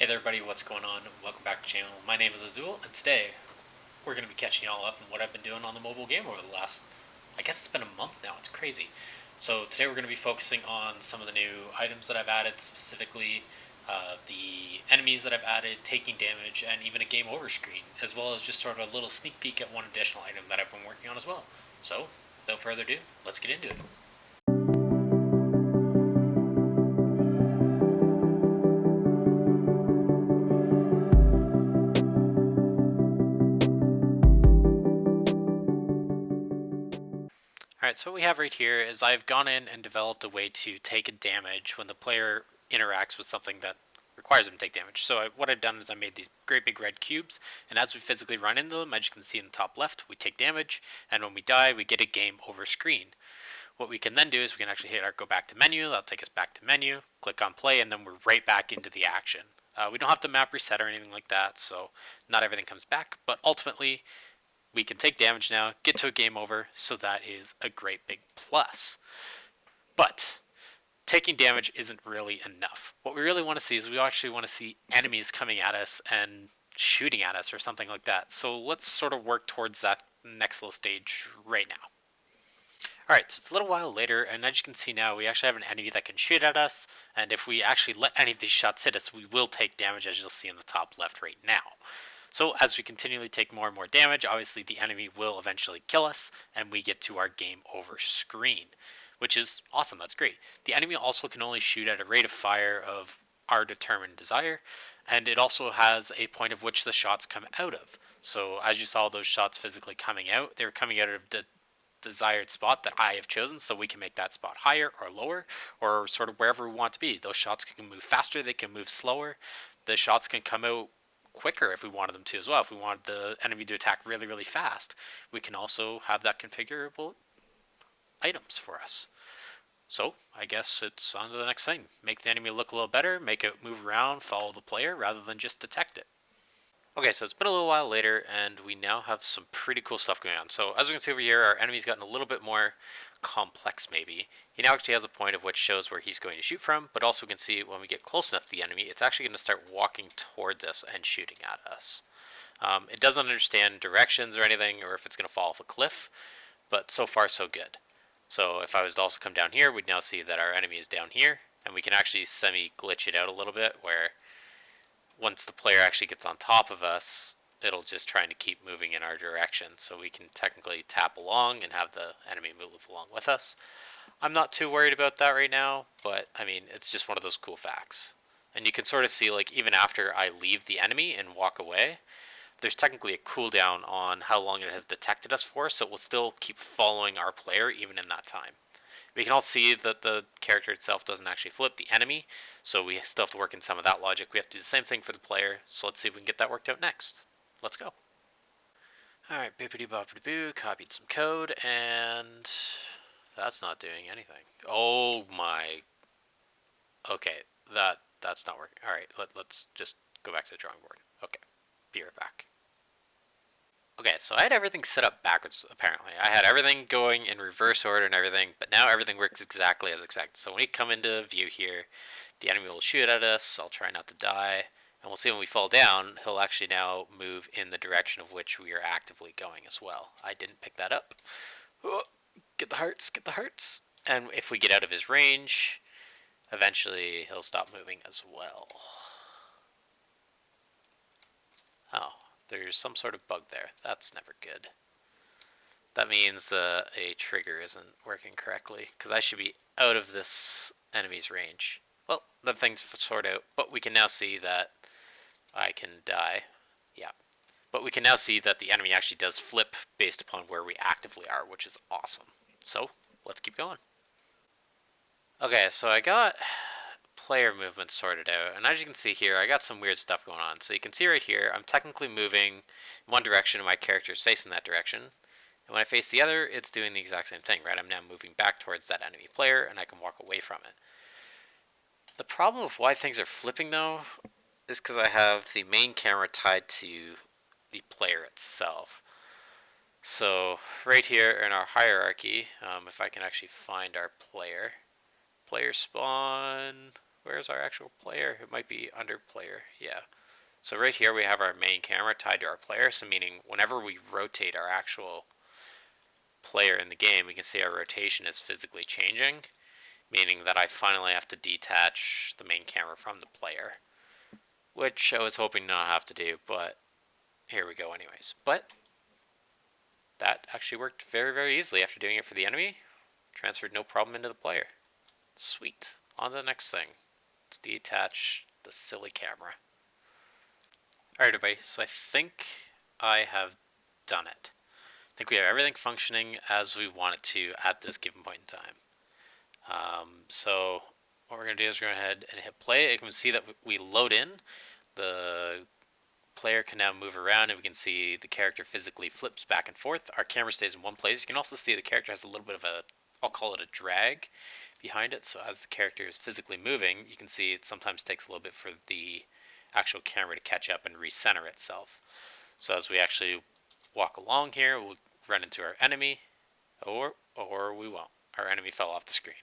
Hey there everybody, what's going on? Welcome back to the channel. My name is Azouel, and today we're going to be catching y'all up on what I've been doing on the mobile game over the last, I guess it's been a month now, it's crazy. So today we're going to be focusing on some of the new items that I've added, specifically the enemies that I've added, taking damage, and even a game over screen, as well as just sort of a little sneak peek at one additional item that I've been working on as well. So, without further ado, let's get into it. Alright, so what we have right here is I've gone in and developed a way to take a damage when the player interacts with something that requires them to take damage. So what I've done is I made these great big red cubes, and as we physically run into them, as you can see in the top left, we take damage, and when we die, we get a game over screen. What we can then do is we can actually hit our go back to menu, that'll take us back to menu, click on play, and then we're right back into the action. We don't have to map reset or anything like that, so not everything comes back, but ultimately, we can take damage now, get to a game over, so that is a great big plus. But taking damage isn't really enough. What we really want to see is we actually want to see enemies coming at us and shooting at us or something like that. So let's sort of work towards that next little stage right now. Alright, so it's a little while later, and as you can see now, we actually have an enemy that can shoot at us, and if we actually let any of these shots hit us, we will take damage, as you'll see in the top left right now. So as we continually take more and more damage, obviously the enemy will eventually kill us, and we get to our game over screen, which is awesome, that's great. The enemy also can only shoot at a rate of fire of our determined desire, and it also has a point of which the shots come out of. So as you saw those shots physically coming out, they were coming out of the desired spot that I have chosen, so we can make that spot higher or lower, or sort of wherever we want to be. Those shots can move faster, they can move slower, the shots can come out quicker if we wanted them to as well. If we wanted the enemy to attack really, really fast, we can also have that configurable items for us. So I guess it's on to the next thing. Make the enemy look a little better, make it move around, follow the player, rather than just detect it. Okay, so it's been a little while later, and we now have some pretty cool stuff going on. So as we can see over here, our enemy's gotten a little bit more complex maybe. He now actually has a point of which shows where he's going to shoot from, but also we can see when we get close enough to the enemy, it's actually going to start walking towards us and shooting at us. It doesn't understand directions or anything, or if it's going to fall off a cliff, but so far so good. So if I was to also come down here, we'd now see that our enemy is down here, and we can actually semi-glitch it out a little bit, where once the player actually gets on top of us, it'll just try to keep moving in our direction, so we can technically tap along and have the enemy move along with us. I'm not too worried about that right now, but I mean, it's just one of those cool facts. And you can sort of see, like, even after I leave the enemy and walk away, there's technically a cooldown on how long it has detected us for, so it will still keep following our player even in that time. We can all see that the character itself doesn't actually flip the enemy, so we still have to work in some of that logic. We have to do the same thing for the player, so let's see if we can get that worked out next. Let's go. Alright, bippity boppity boo, copied some code, and that's not doing anything. Oh my. Okay, that's not working. Alright, let's just go back to the drawing board. Okay, be right back. Okay, so I had everything set up backwards, apparently. I had everything going in reverse order and everything, but now everything works exactly as expected. So when we come into view here, the enemy will shoot at us, I'll try not to die, and we'll see when we fall down, he'll actually now move in the direction of which we are actively going as well. I didn't pick that up. Oh, get the hearts, get the hearts. And if we get out of his range, eventually he'll stop moving as well. Oh. There's some sort of bug there. That's never good. That means a trigger isn't working correctly, because I should be out of this enemy's range. Well, that thing's sorted out, but we can now see that I can die. Yeah. But we can now see that the enemy actually does flip based upon where we actively are, which is awesome. So, let's keep going. Okay, so I got player movement sorted out, and as you can see here, I got some weird stuff going on. So you can see right here, I'm technically moving in one direction and my character is facing that direction, and when I face the other, it's doing the exact same thing, right? I'm now moving back towards that enemy player, and I can walk away from it. The problem with why things are flipping, though, is because I have the main camera tied to the player itself. So right here in our hierarchy, if I can actually find our player spawn. Where's our actual player? It might be under player. Yeah. So right here we have our main camera tied to our player, so meaning whenever we rotate our actual player in the game, we can see our rotation is physically changing, meaning that I finally have to detach the main camera from the player, which I was hoping not have to do, but here we go anyways. But that actually worked very, very easily after doing it for the enemy. Transferred no problem into the player. Sweet. On to the next thing. Let's detach the silly camera. Alright everybody, so I think I have done it. I think we have everything functioning as we want it to at this given point in time. So what we're going to do is we're going to go ahead and hit play. You can see that we load in. The player can now move around, and we can see the character physically flips back and forth. Our camera stays in one place. You can also see the character has a little bit of a, I'll call it a drag behind it. So as the character is physically moving, you can see it sometimes takes a little bit for the actual camera to catch up and recenter itself. So as we actually walk along here, we'll run into our enemy, or we won't. Our enemy fell off the screen.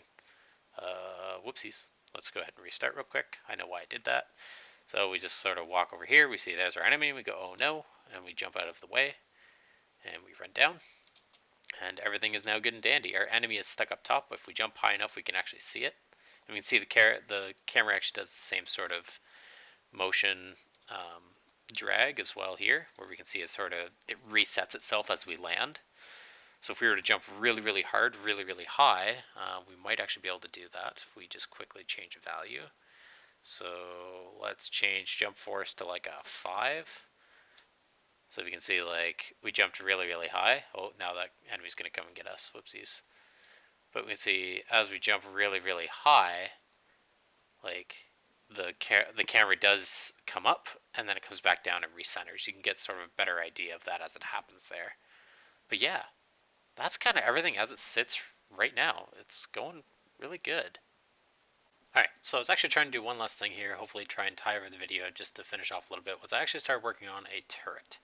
Whoopsies. Let's go ahead and restart real quick. I know why I did that. So we just sort of walk over here. We see there's our enemy. We go, oh no, and we jump out of the way, and we run down, and everything is now good and dandy. Our enemy is stuck up top. If we jump high enough, we can actually see it. And we can see the camera actually does the same sort of motion drag as well here, where we can see it resets itself as we land. So if we were to jump really, really hard, really, really high, we might actually be able to do that if we just quickly change a value. So let's change jump force to like a 5. So we can see like we jumped really, really high. Oh, now that enemy's going to come and get us. Whoopsies. But we can see as we jump really, really high, like the camera does come up and then it comes back down and recenters. You can get sort of a better idea of that as it happens there. But yeah, that's kind of everything as it sits right now. It's going really good. Alright, so I was actually trying to do one last thing here, hopefully try and tie over the video just to finish off a little bit, was I actually started working on a turret.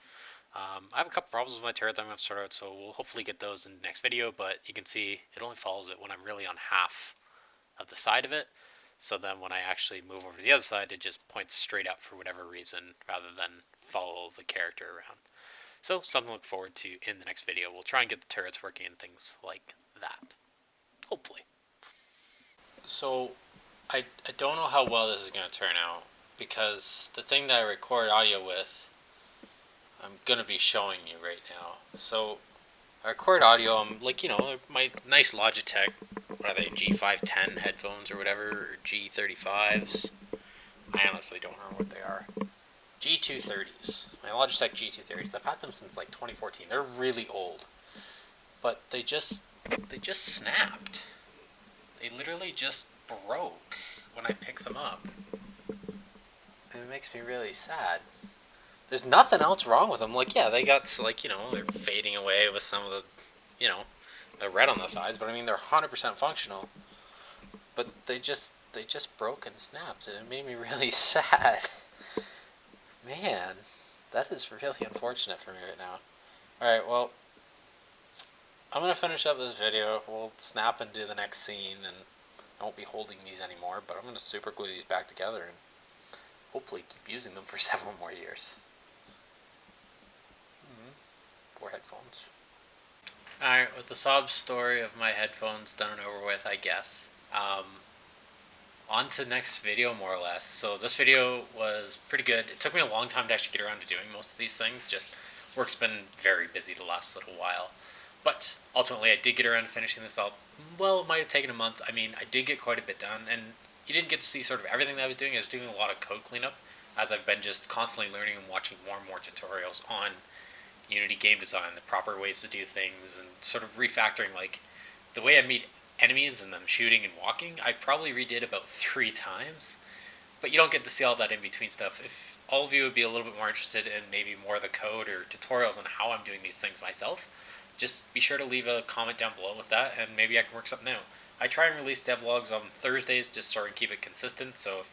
I have a couple problems with my turret that I'm going to sort out, so we'll hopefully get those in the next video, but you can see it only follows it when I'm really on half of the side of it. So then when I actually move over to the other side, it just points straight up for whatever reason, rather than follow the character around. So something to look forward to in the next video. We'll try and get the turrets working and things like that. Hopefully. So I don't know how well this is going to turn out, because the thing that I record audio with, I'm going to be showing you right now. So I record audio, I'm like, my nice Logitech, what are they, G510 headphones or whatever, or G35s? I honestly don't remember what they are. G230s. My Logitech G230s. I've had them since like 2014. They're really old. But they just snapped. They literally just broke when I picked them up. And it makes me really sad. There's nothing else wrong with them. Like, yeah, they got, like, they're fading away with some of the, the red on the sides, but I mean, they're 100% functional. But they just broke and snapped, and it made me really sad. Man, that is really unfortunate for me right now. Alright, well, I'm going to finish up this video. We'll snap and do the next scene, and I won't be holding these anymore, but I'm going to super glue these back together and hopefully keep using them for several more years. Poor headphones. Alright, with the sob story of my headphones done and over with, I guess. On to the next video, more or less. So this video was pretty good. It took me a long time to actually get around to doing most of these things. Just work's been very busy the last little while. But ultimately, I did get around to finishing this up. Well, it might have taken a month. I mean, I did get quite a bit done, and you didn't get to see sort of everything that I was doing. I was doing a lot of code cleanup, as I've been just constantly learning and watching more and more tutorials on Unity game design, the proper ways to do things, and sort of refactoring, like, the way I meet enemies and them shooting and walking, I probably redid about 3 times, but you don't get to see all that in-between stuff. If all of you would be a little bit more interested in maybe more of the code or tutorials on how I'm doing these things myself, just be sure to leave a comment down below with that, and maybe I can work something out. I try and release devlogs on Thursdays, just sort of keep it consistent, so if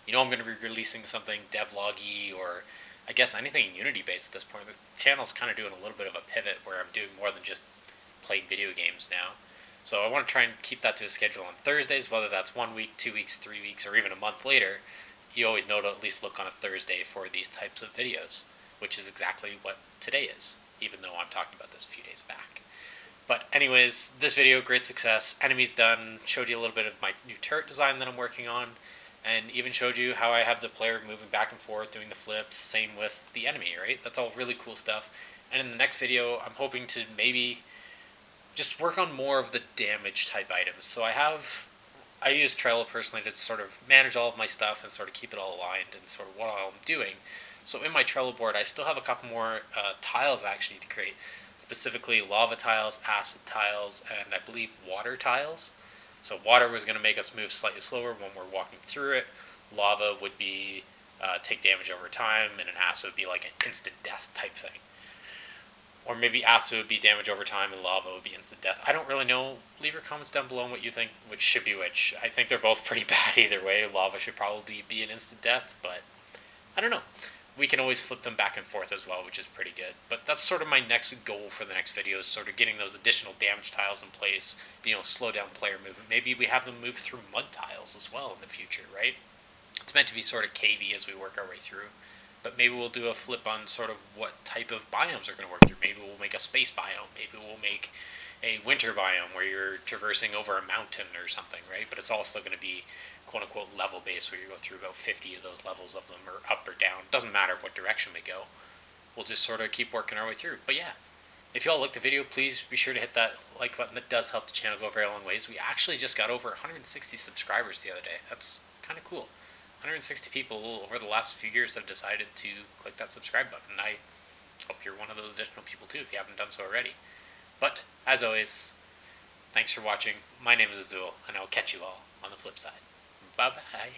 I'm going to be releasing something devlog-y, or I guess anything Unity-based at this point. The channel's kind of doing a little bit of a pivot where I'm doing more than just playing video games now. So I want to try and keep that to a schedule on Thursdays, whether that's 1 week, 2 weeks, 3 weeks, or even a month later. You always know to at least look on a Thursday for these types of videos, which is exactly what today is, even though I'm talking about this a few days back. But anyways, this video, great success. Enemies done, showed you a little bit of my new turret design that I'm working on, and even showed you how I have the player moving back and forth, doing the flips, same with the enemy, right? That's all really cool stuff. And in the next video, I'm hoping to maybe just work on more of the damage type items. So I use Trello personally to sort of manage all of my stuff and sort of keep it all aligned and sort of what I'm doing. So in my Trello board, I still have a couple more tiles I actually need to create, specifically lava tiles, acid tiles, and I believe water tiles. So water was going to make us move slightly slower when we're walking through it. Lava would be take damage over time, and an acid would be like an instant death type thing. Or maybe acid would be damage over time and lava would be instant death. I don't really know. Leave your comments down below on what you think which should be which. I think they're both pretty bad either way. Lava should probably be an instant death, but I don't know. We can always flip them back and forth as well, which is pretty good. But that's sort of my next goal for the next video, is sort of getting those additional damage tiles in place, being able to slow down player movement. Maybe we have them move through mud tiles as well in the future, right? It's meant to be sort of cavey as we work our way through. But maybe we'll do a flip on sort of what type of biomes are going to work through. Maybe we'll make a space biome. Maybe we'll make a winter biome where you're traversing over a mountain or something, right? But it's also going to be quote-unquote level-based, where you go through about 50 of those levels of them, or up or down. Doesn't matter what direction we go. We'll just sort of keep working our way through. But yeah, if y'all liked the video, please be sure to hit that like button. That does help the channel go a very long ways. We actually just got over 160 subscribers the other day. That's kind of cool. 160 people over the last few years have decided to click that subscribe button. I hope you're one of those additional people too if you haven't done so already. But, as always, thanks for watching. My name is Azouel, and I will catch you all on the flip side. Bye-bye.